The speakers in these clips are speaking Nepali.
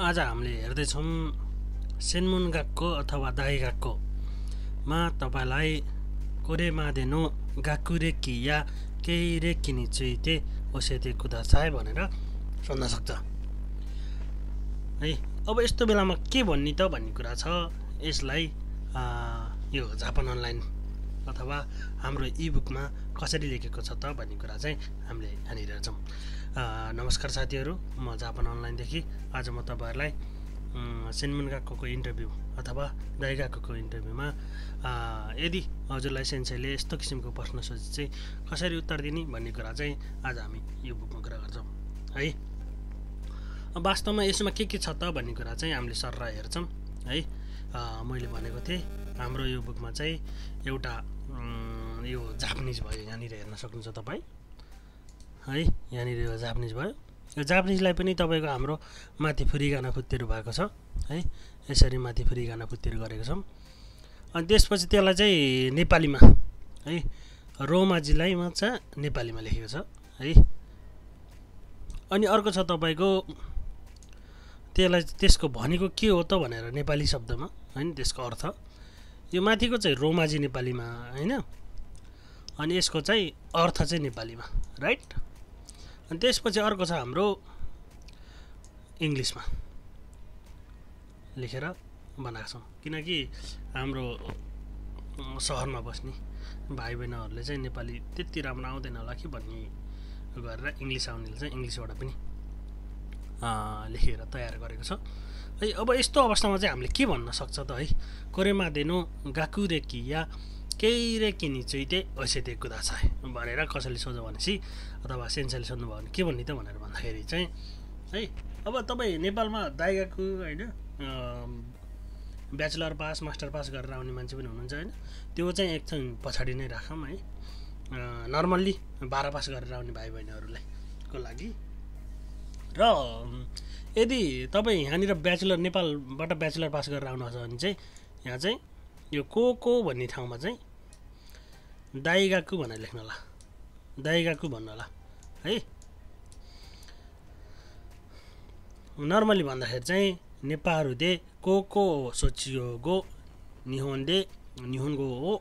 आज हामीले हेर्दैछौँ सेन्मुनगाक्को अथवा दाइगाक्को मा तपाईलाई कोरेमादे नो गाकुरेकी या केइरेकी नि चुइते ओसेते कुदासाई भनेर सोध्न सक्छ है। अब यस्तो बेलामा के भन्ने त भन्ने कुरा छ। यसलाई यो जापान अनलाइन अथवा हाम्रो इबुकमा कसरी लेखेको छ त भन्ने कुरा चाहिँ हामीले यहाँनिर हेर्छौँ। नमस्कार साथीहरू, म जापान अनलाइनदेखि आज म तपाईहरुलाई सेन्मुनगाक्को इन्टरभ्यू अथवा दाइगाक्को इन्टरभ्यूमा यदि हजुरलाई सेन्सेले यस्तो किसिमको प्रश्न सोचे चाहिँ कसरी उत्तर दिने भन्ने कुरा चाहिँ आज हामी यो बुकमा कुरा गर्छौँ है। वास्तवमा यसमा के छ त भन्ने कुरा चाहिँ हामीले सरर हेर्छौँ है। मैले भनेको थिएँ हाम्रो यो बुकमा चाहिँ एउटा यो जापानिज भयो, यहाँनिर हेर्न सक्नुहुन्छ तपाईँ है। यहाँनिर यो जापानिज भयो। यो जापानिजलाई पनि तपाईँको हाम्रो माथि फुरिगाना फुत्तेर भएको छ है। यसरी माथि फुरिगाना फुत्तेर गरेको छौँ। अनि त्यसपछि त्यसलाई चाहिँ नेपालीमा है रोमाजीलाई चाहिँ नेपालीमा लेखेको छ है। अनि अर्को छ तपाईँको त्यसलाई त्यसको भनेको के हो त भनेर नेपाली शब्दमा हैन, त्यसको अर्थ यो माथिको चाहिँ रोमाजी नेपालीमा हैन, अनि यसको चाहिँ अर्थ चाहिँ नेपालीमा, राइट। अनि त्यसपछि अर्को छ हाम्रो इङ्ग्लिसमा लेखेर बनाएको छौँ, किनकि हाम्रो सहरमा बस्ने भाइ बहिनीहरूले चाहिँ नेपाली त्यति राम्रो आउँदैन होला कि भन्ने गरेर इङ्ग्लिस आउनेले चाहिँ इङ्ग्लिसबाट पनि लेखेर तयार गरेको छ है। अब यस्तो अवस्थामा चाहिँ हामीले के भन्न सक्छ त है, कोरेमादे नो गाकुरेकी या केइरेकी नि चुइते ओसेते कुदासाई भनेर कसैले सोध्यो भनेपछि अथवा सेन्सेले सोध्नुभयो भने के भन्ने त भनेर भन्दाखेरि चाहिँ है, अब तपाईँ नेपालमा दाइगाक्को होइन ब्याचलर पास मास्टर पास गरेर आउने मान्छे पनि हुनुहुन्छ होइन, त्यो चाहिँ एकछिन पछाडि नै राखौँ है। नर्मल्ली 12 पास गरेर आउने भाइ बहिनीहरूलाई को लागि र यदि तपाईँ यहाँनिर ब्याचलर नेपालबाट ब्याचलर पास गरेर आउनुहुन्छ भने चाहिँ यहाँ चाहिँ यो को भन्ने ठाउँमा चाहिँ दाइगाक्को भनेर लेख्नु होला, दाइगाक्को भन्नु होला है। नर्मली भन्दाखेरि चाहिँ नेपालहरु दे को सोचियोगो निहोन्डे निहोन्गो हो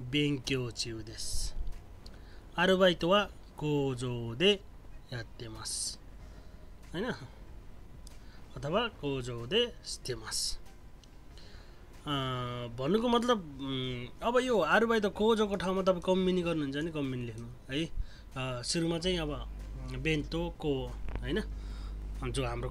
बेङ्क्यो चिउ देस आरुबाइतो वा कोजो दे यात्तेमास हैन, अथवा कोजो दे स्तेमास भन्नुको मतलब अब यो आरुबाइतो कोजोको ठाउँमा तपाईँ कम्बिनी गर्नुहुन्छ भने कम्बिनी लेख्नु है। सुरुमा चाहिँ अब बेन्तो को हैन, जो हाम्रो